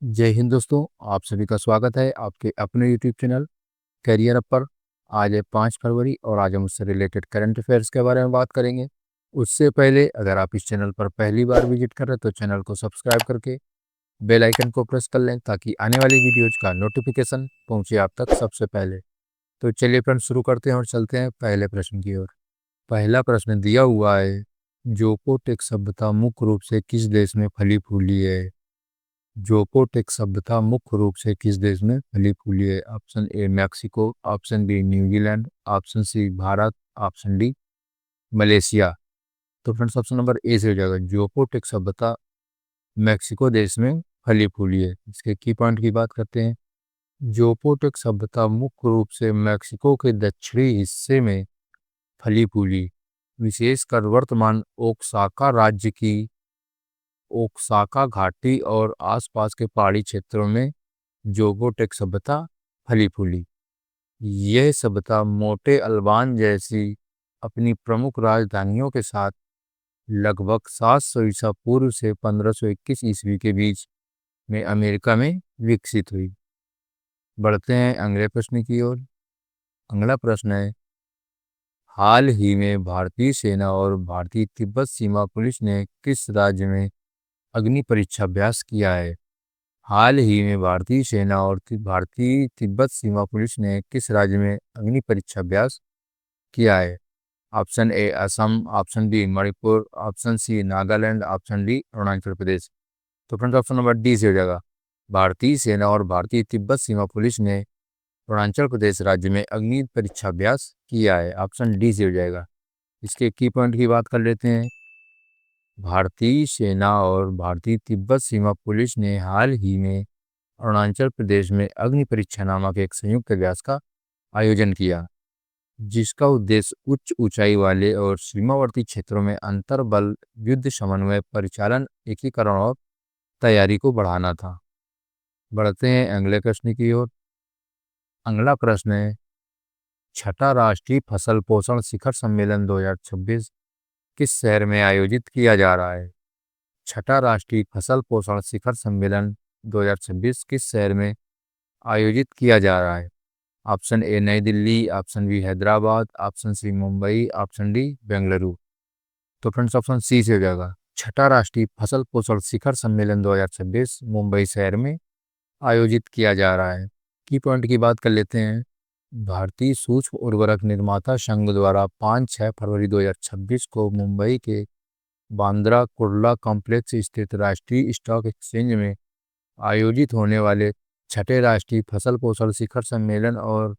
जय हिंद दोस्तों, आप सभी का स्वागत है आपके अपने यूट्यूब चैनल करियर अप पर। आज है 5 फरवरी और आज हम उससे रिलेटेड करंट अफेयर्स के बारे में बात करेंगे। उससे पहले अगर आप इस चैनल पर पहली बार विजिट कर रहे हैं तो चैनल को सब्सक्राइब करके बेल आइकन को प्रेस कर लें ताकि आने वाली वीडियोज का नोटिफिकेशन पहुंचे आप तक सबसे पहले। तो चलिए फ्रेंड्स, शुरू करते हैं और चलते हैं पहले प्रश्न की ओर। पहला प्रश्न दिया हुआ है, जोपोटेक सभ्यता मुख्य रूप से किस देश में फली फूली है? जोपोटेक सभ्यता मुख्य रूप से किस देश में फली फूली है? Option A Mexico, option B New Zealand, option C Bharat, option D Malaysia. तो फ्रेंड्स, ऑप्शन नंबर ए से हो जाएगा। जोपोटेक सभ्यता मैक्सिको देश में फली फूली है। इसके की पॉइंट की बात करते हैं। जोपोटेक सभ्यता मुख्य रूप से मैक्सिको के दक्षिणी हिस्से में फली फूली, विशेषकर वर्तमान ओक्साका राज्य की ओक्साका घाटी और आसपास के पहाड़ी क्षेत्रों में जोपोटेक सभ्यता फली फूली। यह सभ्यता मोटे अल्बान जैसी अपनी प्रमुख राजधानियों के साथ लगभग 700 ईसा पूर्व से 1521 ईस्वी के बीच में अमेरिका में विकसित हुई। बढ़ते हैं अगले प्रश्न की ओर। अगला प्रश्न है, हाल ही में भारतीय सेना और भारतीय तिब्बत सीमा पुलिस ने किस राज्य में अग्नि परीक्षा अभ्यास किया है? हाल ही में भारतीय सेना और भारतीय तिब्बत सीमा पुलिस ने किस राज्य में अग्नि परीक्षा अभ्यास किया है? Option A Assam, option B Manipur, option C Nagaland, option D Arunachal Pradesh. तो फ्रेंड्स, ऑप्शन नंबर डी से हो जाएगा। भारतीय सेना और भारतीय तिब्बत सीमा पुलिस ने अरुणाचल प्रदेश राज्य में अग्नि परीक्षा अभ्यास किया है। ऑप्शन डी से हो जाएगा। इसके की पॉइंट की बात कर लेते हैं। भारतीय सेना और भारतीय तिब्बत सीमा पुलिस ने हाल ही में अरुणाचल प्रदेश में अग्नि परीक्षा नामक एक संयुक्त अभ्यास का आयोजन किया, जिसका उद्देश्य उच्च ऊंचाई वाले और सीमावर्ती क्षेत्रों में अंतर बल युद्ध समन्वय परिचालन एकीकरण और तैयारी को बढ़ाना था। बढ़ते हैं अगले प्रश्न की ओर। अगला प्रश्न है, छठा राष्ट्रीय फसल पोषण शिखर सम्मेलन 2026 किस शहर में आयोजित किया जा रहा है? छठा राष्ट्रीय फसल पोषण शिखर सम्मेलन 2026 किस शहर में आयोजित किया जा रहा है? Option A New Delhi, option B Hyderabad, option C Mumbai, option D Bengaluru. तो फ्रेंड्स, ऑप्शन सी से हो जाएगा। छठा राष्ट्रीय फसल पोषण शिखर सम्मेलन 2026 मुंबई शहर में आयोजित किया जा रहा है। की पॉइंट की बात कर लेते हैं। भारतीय सूक्ष्म उर्वरक निर्माता संघ द्वारा 5-6 फरवरी 2026 को मुंबई के बांद्रा कुर्ला कॉम्प्लेक्स स्थित राष्ट्रीय स्टॉक एक्सचेंज में आयोजित होने वाले छठे राष्ट्रीय फसल पोषण शिखर सम्मेलन और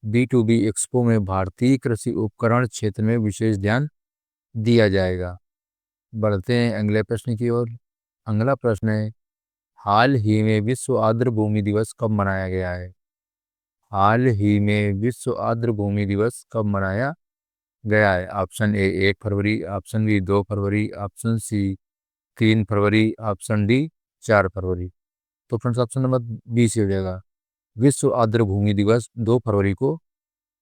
B2B एक्सपो में भारतीय कृषि उपकरण क्षेत्र में विशेष ध्यान दिया जाएगा। बढ़ते हैं अगले प्रश्न की ओर। अगला प्रश्न है, हाल ही में विश्व आर्द्र भूमि दिवस कब मनाया गया है? हाल ही में विश्व आर्द्र भूमि दिवस कब मनाया गया है? ऑप्शन ए 1 फरवरी, ऑप्शन बी 2 फरवरी, ऑप्शन सी 3 फरवरी, ऑप्शन डी 4 फरवरी। तो फ्रेंड्स, ऑप्शन नंबर बी से हो जाएगा। विश्व आर्द्र भूमि दिवस 2 फरवरी को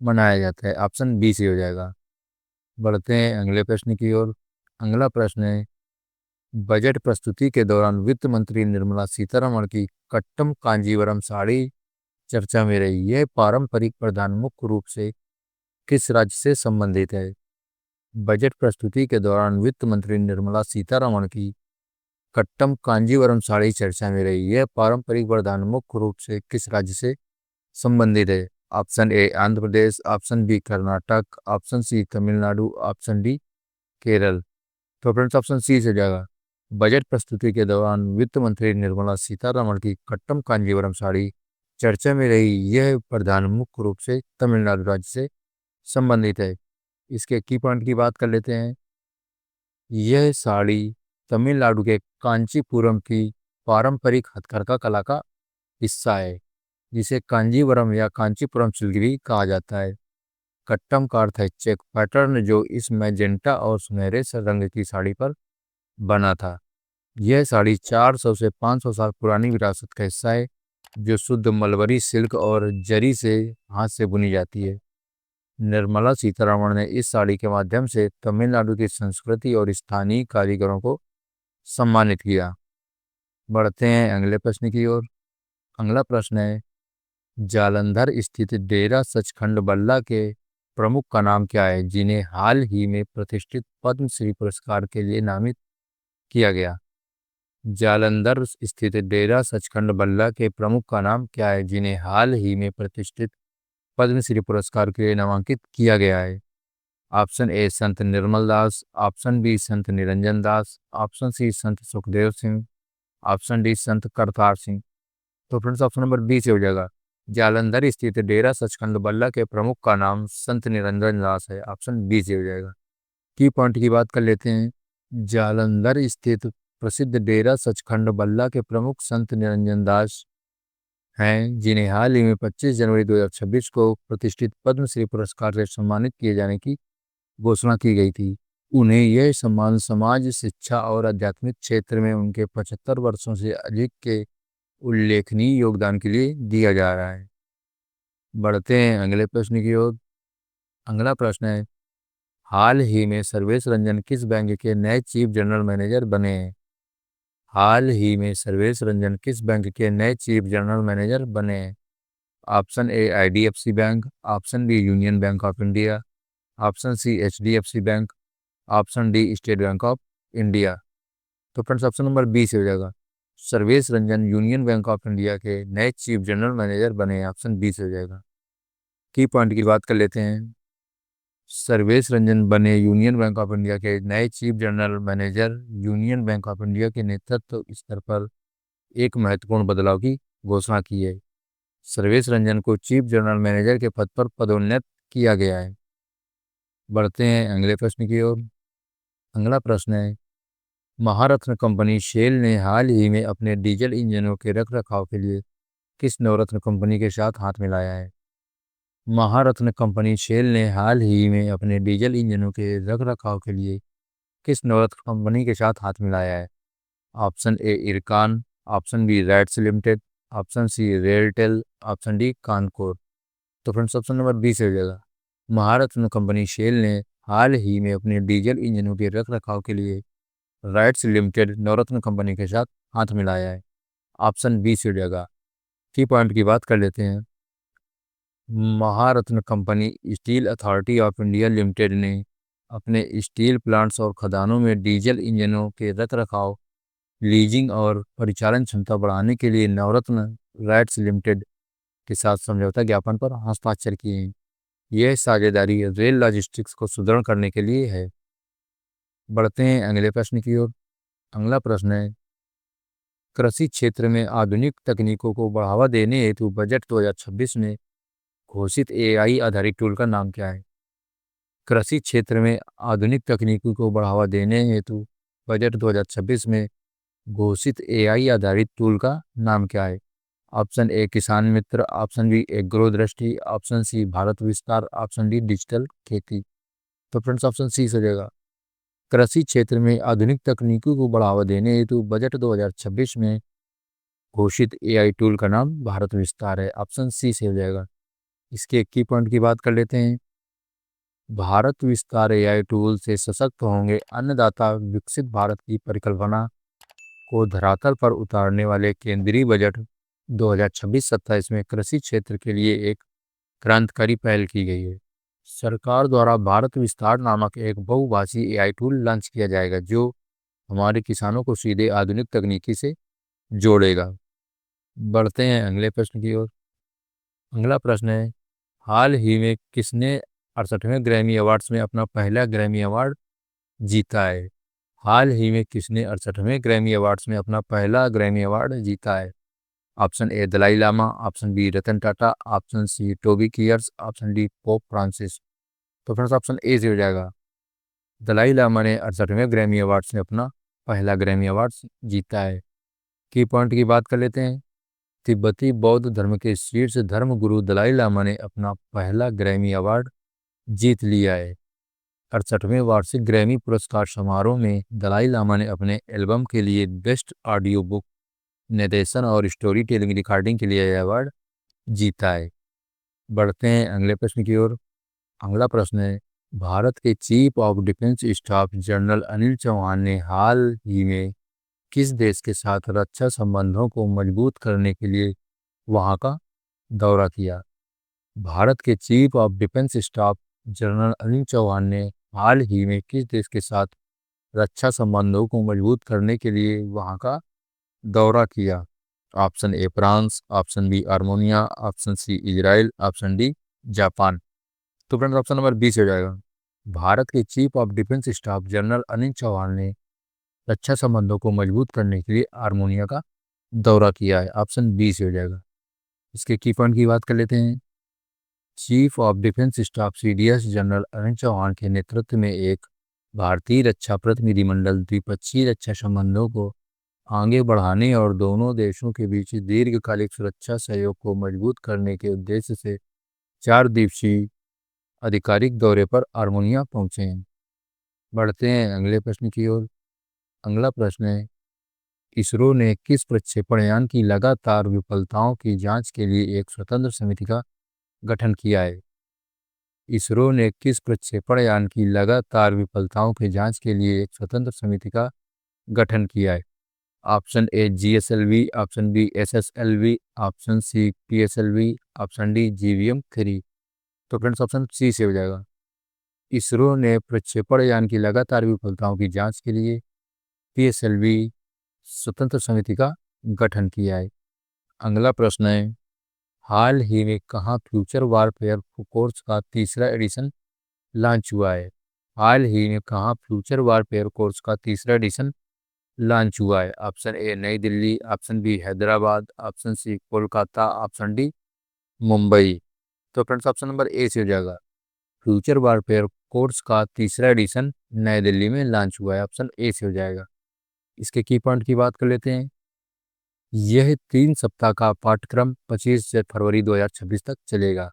मनाया जाता है। ऑप्शन बी से हो जाएगा। बढ़ते हैं अगले प्रश्न की ओर। अगला प्रश्न है, बजट प्रस्तुति के दौरान वित्त मंत्री निर्मला सीतारमण की कट्टम कांजीवरम साड़ी चर्चा में रही। यह पारंपरिक परिधान मुख्य रूप से किस राज्य से संबंधित है? बजट प्रस्तुति के दौरान वित्त मंत्री निर्मला सीतारमण की कट्टम कांजीवरम साड़ी चर्चा में रही। यह पारंपरिक परिधान मुख्य रूप से किस राज्य से संबंधित है? Option A Andhra Pradesh, option B Karnataka, option C Tamil Nadu, option D Kerala. तो फ्रेंड्स, ऑप्शन सी से जाएगा। बजट प्रस्तुति के दौरान वित्त मंत्री निर्मला सीतारमण की कट्टम कांजीवरम साड़ी चर्चा में रही। यह परिधान मुख्य रूप से तमिलनाडु राज्य से संबंधित है। इसके की पॉइंट की बात कर लेते हैं। यह साड़ी तमिलनाडु के कांचीपुरम की पारंपरिक हथकरघा कला का हिस्सा है, जिसे कांजीवरम या कांचीपुरम सिल्क भी कहा जाता है। कट्टम का अर्थ है चेक पैटर्न, जो इस मैजेंटा और सुनहरे से रंग की साड़ी पर बना था। यह साड़ी 400 से 500 साल पुरानी विरासत का हिस्सा है, जो शुद्ध मलबरी सिल्क और जरी से हाथ से बुनी जाती है। निर्मला सीतारमण ने इस साड़ी के माध्यम से तमिलनाडु की संस्कृति और स्थानीय कारीगरों को सम्मानित किया। बढ़ते हैं अगले प्रश्न की ओर। अगला प्रश्न है, जालंधर स्थित डेरा सचखंड बल्ला के प्रमुख का नाम क्या है, जिन्हें हाल ही में प्रतिष्ठित पद्मश्री पुरस्कार के लिए नामित किया गया। जालंधर स्थित डेरा सचखंड बल्ला के प्रमुख का नाम क्या है, जिन्हें हाल ही में प्रतिष्ठित पद्मश्री पुरस्कार के लिए नामांकित किया गया है। ऑप्शन ए संत निर्मल दास, ऑप्शन बी संत निरंजन दास, ऑप्शन सी संत सुखदेव सिंह, ऑप्शन डी संत करतार सिंह। तो फ्रेंड्स ऑप्शन नंबर बी से हो जाएगा। जालंधर स्थित डेरा सचखंड बल्ला के प्रमुख का नाम संत निरंजन दास है। ऑप्शन बी से हो जाएगा। की पॉइंट की बात कर लेते हैं। जालंधर स्थित प्रसिद्ध डेरा सचखंड बल्ला के प्रमुख संत निरंजन दास हैं, जिन्हें हाल ही में 25 जनवरी 2026 को प्रतिष्ठित पद्मश्री पुरस्कार से सम्मानित किए जाने की घोषणा की गई थी। उन्हें यह सम्मान समाज, शिक्षा और आध्यात्मिक क्षेत्र में उनके 75 वर्षों से अधिक के उल्लेखनीय योगदान के लिए दिया जा रहा है। बढ़ते हैं अगले प्रश्न की ओर। अगला प्रश्न है, हाल ही में सर्वेश रंजन किस बैंक के नए चीफ जनरल मैनेजर बने हैं। हाल ही में सर्वेश रंजन किस बैंक के नए चीफ जनरल मैनेजर बने हैं। Option A IDFC bank, option B union bank of India, option C HDFC bank, option D state bank of India. तो फ्रेंड्स ऑप्शन नंबर बी से हो जाएगा। Sarvesh Ranjan union bank of India के नए chief general manager बने हैं। Option B से हो जाएगा। की पॉइंट की बात कर लेते हैं। सर्वेश रंजन बने यूनियन बैंक ऑफ इंडिया के नए chief general manager. Union bank of India के नेतृत्व स्तर पर एक महत्वपूर्ण बदलाव की घोषणा की है। सर्वेश रंजन को चीफ जनरल मैनेजर के पद पर पदोन्नत किया गया है। बढ़ते हैं अगले प्रश्न की ओर। अगला प्रश्न है, महारत्न कंपनी शेल ने हाल ही में अपने डीजल इंजनों के रखरखाव के लिए किस नवरत्न कंपनी के साथ हाथ मिलाया है। महारत्न कंपनी शेल ने हाल ही में अपने डीजल इंजनों के रखरखाव के लिए किस नवरत्न कंपनी के साथ हाथ मिलाया है। Option A Ircon, option B RITES limited, option C RailTel, option D Concor. तो फ्रेंड्स ऑप्शन नंबर बी से हो जाएगा। महारत्न कंपनी शेल ने हाल ही में अपने डीजल इंजनों के रखरखाव के लिए राइट्स लिमिटेड नवरत्न कंपनी के साथ हाथ मिलाया है। ऑप्शन बी से हो जाएगा। की पॉइंट की बात कर लेते हैं। Maharatna company steel authority of India limited ने अपने स्टील प्लांट्स और खदानों में डीजल इंजनों के रखरखाव, लीजिंग और परिचालन क्षमता बढ़ाने के लिए नवरत्न राइट्स लिमिटेड के साथ समझौता ज्ञापन पर हस्ताक्षर किए हैं। यह साझेदारी रेल लॉजिस्टिक्स को सुदृढ़ करने के लिए है। बढ़ते हैं अगले प्रश्न की ओर। अगला प्रश्न है, कृषि क्षेत्र में आधुनिक तकनीकों को बढ़ावा देने हेतु बजट 2026 में घोषित AI आधारित टूल का नाम क्या है। कृषि क्षेत्र में आधुनिक तकनीकों को बढ़ावा देने हेतु बजट 2026 में घोषित AI आधारित टूल का नाम क्या है। ऑप्शन ए किसान मित्र, ऑप्शन बी एग्रो दृष्टि, ऑप्शन सी भारत विस्तार, ऑप्शन डी डिजिटल खेती। तो फ्रेंड्स ऑप्शन सी हो जाएगा। कृषि क्षेत्र में आधुनिक तकनीकों को बढ़ावा देने हेतु बजट 2026 में घोषित AI टूल का नाम भारत विस्तार है। ऑप्शन सी से हो जाएगा। इसके की पॉइंट की बात कर लेते हैं। भारत विस्तार AI टूल से सशक्त होंगे अन्नदाता, विकसित भारत की परिकल्पना को धरातल पर उतारने वाले केंद्रीय बजट 2026-27 में कृषि क्षेत्र के लिए एक क्रांतिकारी पहल की गई है। सरकार द्वारा भारत विस्तार नामक एक बहुभाषी AI टूल लॉन्च किया जाएगा, जो हमारे किसानों को सीधे आधुनिक तकनीकी से जोड़ेगा। बढ़ते हैं अगले प्रश्न की ओर। अगला प्रश्न है, हाल ही में किसने 68वें ग्रैमी अवार्ड्स में अपना पहला ग्रैमी अवार्ड जीता है। हाल ही में किसने 68वें ग्रैमी अवार्ड्स में अपना पहला ग्रैमी अवार्ड जीता है। Option A Dalai Lama, option B Ratan Tata, option C Toby Kiers, option D Pope Francis. तो फ्रेंड्स ऑप्शन ए से हो जाएगा। दलाई लामा ने 68वें ग्रैमी अवार्ड्स में अपना पहला ग्रैमी अवार्ड जीता है। की पॉइंट की बात कर लेते हैं। तिब्बती बौद्ध धर्म के शीर्ष धर्म गुरु दलाई लामा ने अपना पहला ग्रैमी अवार्ड जीत लिया है। 68वें वार्षिक ग्रैमी पुरस्कार समारोह में दलाई लामा ने अपने एल्बम के लिए बेस्ट ऑडियो बुक, निर्देशन और स्टोरी टेलिंग रिकॉर्डिंग के लिए यह अवार्ड जीता है। बढ़ते हैं अगले प्रश्न की ओर। अगला प्रश्न है, भारत के chief of defence staff general Anil Chauhan ने हाल ही में किस देश के साथ रक्षा संबंधों को मजबूत करने के लिए वहां का दौरा किया? भारत के chief of defence staff general Anil Chauhan ने हाल ही में किस देश के साथ रक्षा संबंधों को मजबूत करने के लिए वहां का दौरा किया? Option A France, option B Armenia, option C Israel, option D Japan. तो फ्रेंड्स ऑप्शन नंबर बी से हो जाएगा। भारत के chief of defence staff general Anil Chauhan ने रक्षा संबंधों को मजबूत करने के लिए आर्मेनिया का दौरा किया है। ऑप्शन बी से हो जाएगा। इसके की पॉइंट की बात कर लेते हैं। Chief of defence staff CDS general Anil Chauhan के नेतृत्व में एक भारतीय रक्षा प्रतिनिधिमंडल द्विपक्षीय रक्षा संबंधों को आगे बढ़ाने और दोनों देशों के बीच दीर्घकालिक सुरक्षा सहयोग को मजबूत करने के उद्देश्य से 4 दिवसीय आधिकारिक दौरे पर आर्मेनिया पहुंचे हैं। बढ़ते हैं अगले प्रश्न की ओर। अगला प्रश्न है, इसरो ने किस प्रक्षेपण यान की लगातार विफलताओं की जांच के लिए एक स्वतंत्र समिति का गठन किया है? इसरो ने किस प्रक्षेपण यान की लगातार विफलताओं की जांच के लिए एक स्वतंत्र समिति का गठन किया है? Option A GSLV, option B SSLV, option C PSLV, option D GVM-3। तो फ्रेंड्स ऑप्शन सी से हो जाएगा। इसरो ने प्रक्षेपण यान की लगातार विफलताओं की जांच के लिए PSLV स्वतंत्र समिति का गठन किया है। अगला प्रश्न है, हाल ही में कहाँ फ्यूचर वारफेयर कोर्स का तीसरा एडिशन लॉन्च हुआ है? हाल ही में कहाँ फ्यूचर वारफेयर कोर्स का तीसरा एडिशन लॉन्च हुआ है? Option A New Delhi, option B Hyderabad, option C Kolkata, option D Mumbai. तो फ्रेंड्स ऑप्शन नंबर ए से हो जाएगा। फ्यूचर वारफेयर कोर्स का तीसरा एडिशन नई दिल्ली में लॉन्च हुआ है। ऑप्शन ए से हो जाएगा। इसके की पॉइंट की बात कर लेते हैं। यह 3 सप्ताह का पाठ्यक्रम 25 फरवरी 2026 तक चलेगा।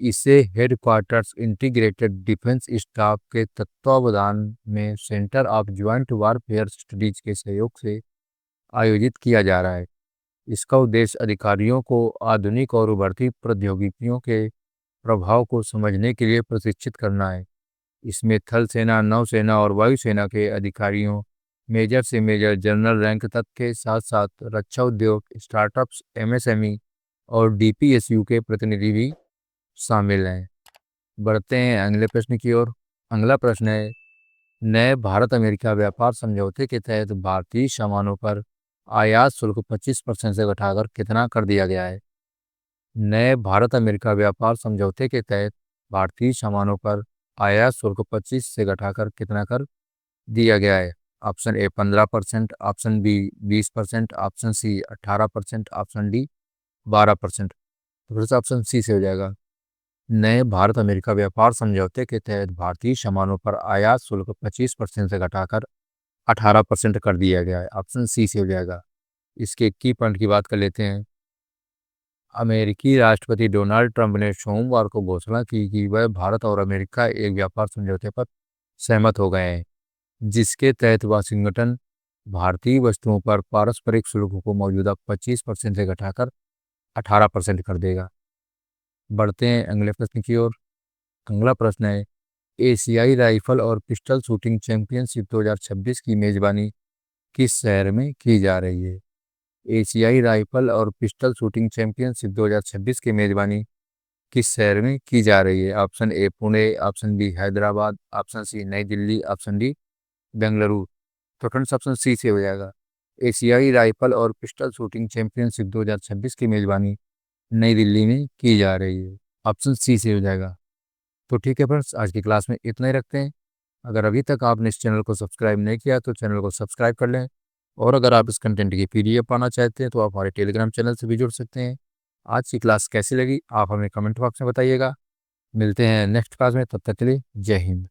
इसे हेडक्वार्टर्स इंटीग्रेटेड डिफेंस स्टाफ के तत्वावधान में centre of joint warfare studies के सहयोग से आयोजित किया जा रहा है। इसका उद्देश्य अधिकारियों को आधुनिक और उभरती प्रौद्योगिकियों के प्रभाव को समझने के लिए प्रशिक्षित करना है। इसमें थल सेना, नौसेना और वायुसेना के अधिकारियों, मेजर से मेजर जनरल रैंक तक के साथ साथ रक्षा उद्योग, स्टार्टअप्स, MSME और DPSU के प्रतिनिधि भी शामिल हैं। बढ़ते हैं अगले प्रश्न की ओर। अगला प्रश्न है, नए भारत अमेरिका व्यापार समझौते के तहत भारतीय सामानों पर आयात शुल्क 25% से घटाकर कितना कर दिया गया है? नए भारत अमेरिका व्यापार समझौते के तहत भारतीय सामानों पर आयात शुल्क 25 से घटाकर कितना कर दिया गया है? Option A 15%, option B 20%, option C 18%, option D 12%। तो फिर से ऑप्शन सी से हो जाएगा। नए भारत अमेरिका व्यापार समझौते के तहत भारतीय सामानों पर आयात शुल्क 25% से घटाकर 18% कर दिया गया है। ऑप्शन सी से हो जाएगा। इसके की पॉइंट की बात कर लेते हैं। अमेरिकी राष्ट्रपति डोनाल्ड ट्रंप ने सोमवार को घोषणा की कि वह भारत और अमेरिका एक व्यापार समझौते पर सहमत हो गए हैं, जिसके तहत वाशिंगटन भारतीय वस्तुओं पर पारस्परिक शुल्क को मौजूदा 25% से घटाकर 18% कर देगा। बढ़ते हैं अगले प्रश्न की ओर। अगला प्रश्न है, एशियाई राइफल और पिस्टल शूटिंग चैंपियनशिप 2026 की मेजबानी किस शहर में की जा रही है? एशियाई राइफल और पिस्टल शूटिंग चैंपियनशिप 2026 की मेजबानी किस शहर में की जा रही है? Option A Pune, option B Hyderabad, option C New Delhi, option D Bengaluru. तो फ्रेंड्स ऑप्शन सी से हो जाएगा। एशियाई राइफल और पिस्टल शूटिंग चैंपियनशिप 2026 की मेजबानी नई दिल्ली में की जा रही है। ऑप्शन सी से हो जाएगा। तो ठीक है फ्रेंड्स, आज की क्लास में इतना ही रखते हैं। अगर अभी तक आपने इस चैनल को सब्सक्राइब नहीं किया तो चैनल को सब्सक्राइब कर लें, और अगर आप इस कंटेंट की PDF पाना चाहते हैं तो आप हमारे टेलीग्राम चैनल से भी जुड़ सकते हैं। आज की क्लास कैसी लगी आप हमें कमेंट बॉक्स में बताइएगा। मिलते हैं नेक्स्ट क्लास में, तब तक के लिए जय हिंद।